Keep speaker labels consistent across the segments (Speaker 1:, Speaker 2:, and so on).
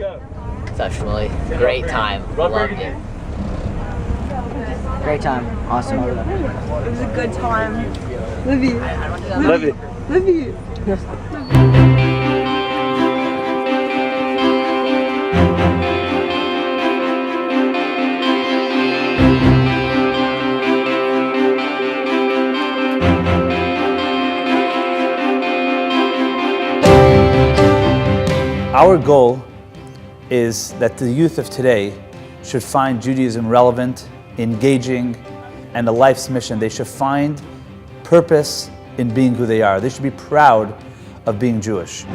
Speaker 1: Exceptionally great time. Loved it.
Speaker 2: Great time. Awesome.
Speaker 3: It was a good time. Livy.
Speaker 2: Livy.
Speaker 3: Livy.
Speaker 4: Our goal is that the youth of today should find Judaism relevant, engaging, and a life's mission. They should find purpose in being who they are. They should be proud of being Jewish.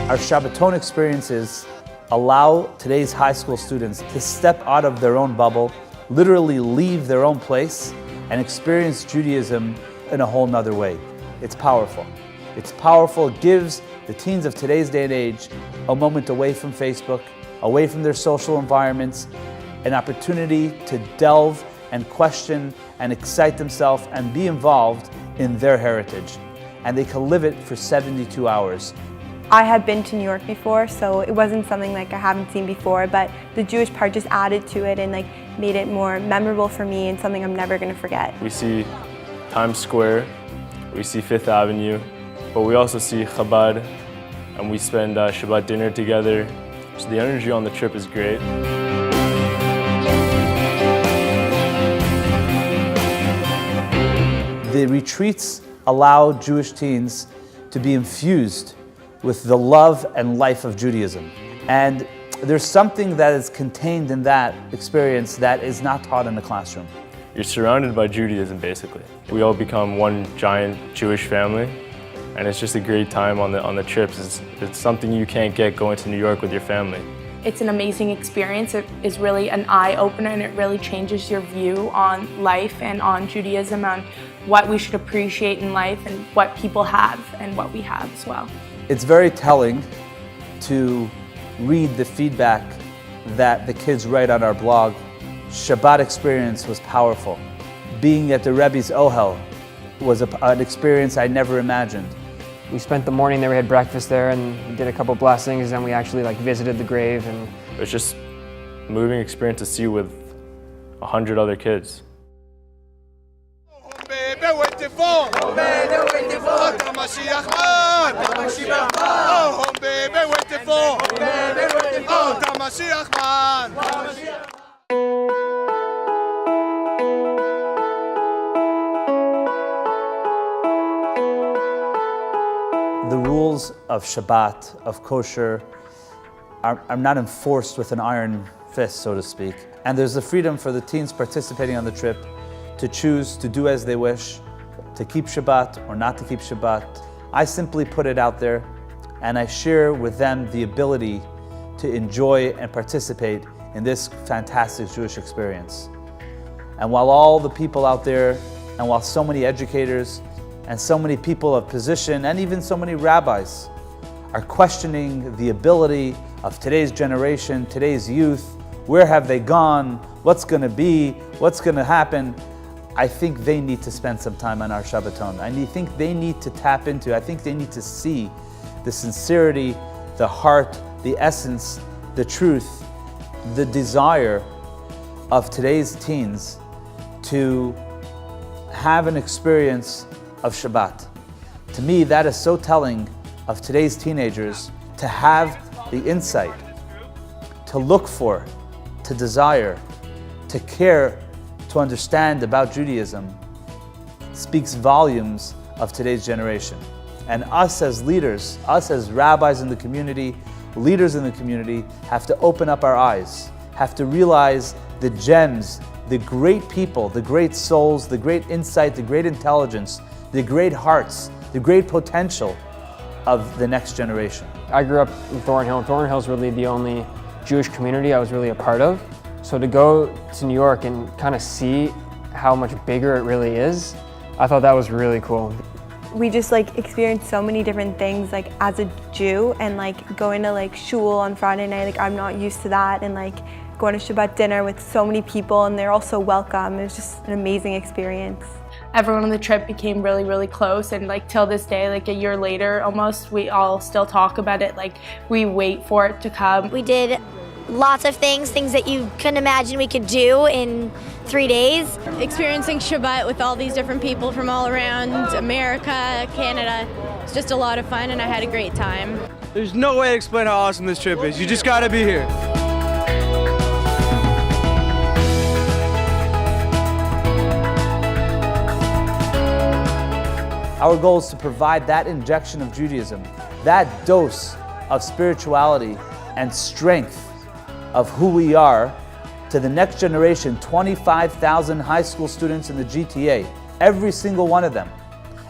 Speaker 4: Our Shabbaton experiences allow today's high school students to step out of their own bubble, literally leave their own place, and experience Judaism in a whole nother way. It's powerful. It's powerful. It gives the teens of today's day and age a moment away from Facebook, away from their social environments, an opportunity to delve and question and excite themselves and be involved in their heritage. And they can live it for 72 hours.
Speaker 3: I had been to New York before, so it wasn't something like I haven't seen before, but the Jewish part just added to it and like made it more memorable for me and something I'm never going to forget.
Speaker 5: We see Times Square, we see Fifth Avenue, but we also see Chabad, and we spend Shabbat dinner together. So the energy on the trip is great.
Speaker 4: The retreats allow Jewish teens to be infused with the love and life of Judaism. And there's something that is contained in that experience that is not taught in the classroom.
Speaker 5: You're surrounded by Judaism, basically. We all become one giant Jewish family, and it's just a great time on the trips. It's something you can't get going to New York with your family.
Speaker 6: It's an amazing experience. It is really an eye-opener, and it really changes your view on life and on Judaism, on what we should appreciate in life and what people have and what we have as well.
Speaker 4: It's very telling to read the feedback that the kids write on our blog. Shabbat experience was powerful. Being at the Rebbe's Ohel was an experience I never imagined.
Speaker 2: We spent the morning there, we had breakfast there and did a couple blessings, and we actually visited the grave. And
Speaker 5: It was just a moving experience to see with 100 other kids.
Speaker 4: The rules of Shabbat, of kosher, are not enforced with an iron fist, so to speak. And there's the freedom for the teens participating on the trip to choose to do as they wish, to keep Shabbat or not to keep Shabbat. I simply put it out there and I share with them the ability to enjoy and participate in this fantastic Jewish experience. And while all the people out there, and while so many educators and so many people of position and even so many rabbis are questioning the ability of today's generation, today's youth, where have they gone, what's going to be, what's going to happen, I think they need to spend some time on our Shabbaton. I think they need to tap into, I think they need to see the sincerity, the heart, the essence, the truth, the desire of today's teens to have an experience of Shabbat. To me, that is so telling of today's teenagers, to have the insight, to look for, to desire, to care, to understand about Judaism, speaks volumes of today's generation. And us as leaders, us as rabbis in the community, leaders in the community, have to open up our eyes, have to realize the gems, the great people, the great souls, the great insight, the great intelligence, the great hearts, the great potential of the next generation.
Speaker 2: I grew up in Thornhill, and Thornhill is really the only Jewish community I was really a part of. So to go to New York and kind of see how much bigger it really is, I thought that was really cool.
Speaker 3: We just experienced so many different things as a Jew, and going to shul on Friday night, I'm not used to that, and going to Shabbat dinner with so many people, and they're all so welcome. It was just an amazing experience.
Speaker 6: Everyone on the trip became really, really close, and like till this day, like a year later almost, we all still talk about it. Like we wait for it to come.
Speaker 7: We did lots of things that you couldn't imagine we could do in 3 days.
Speaker 8: Experiencing Shabbat with all these different people from all around America, Canada, it's just a lot of fun, and I had a great time.
Speaker 9: There's no way to explain how awesome this trip is. You just gotta be here.
Speaker 4: Our goal is to provide that injection of Judaism, that dose of spirituality and strength of who we are to the next generation, 25,000 high school students in the GTA, every single one of them.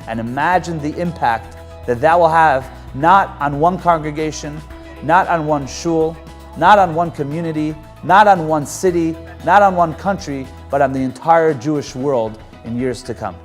Speaker 4: And imagine the impact that that will have, not on one congregation, not on one shul, not on one community, not on one city, not on one country, but on the entire Jewish world in years to come.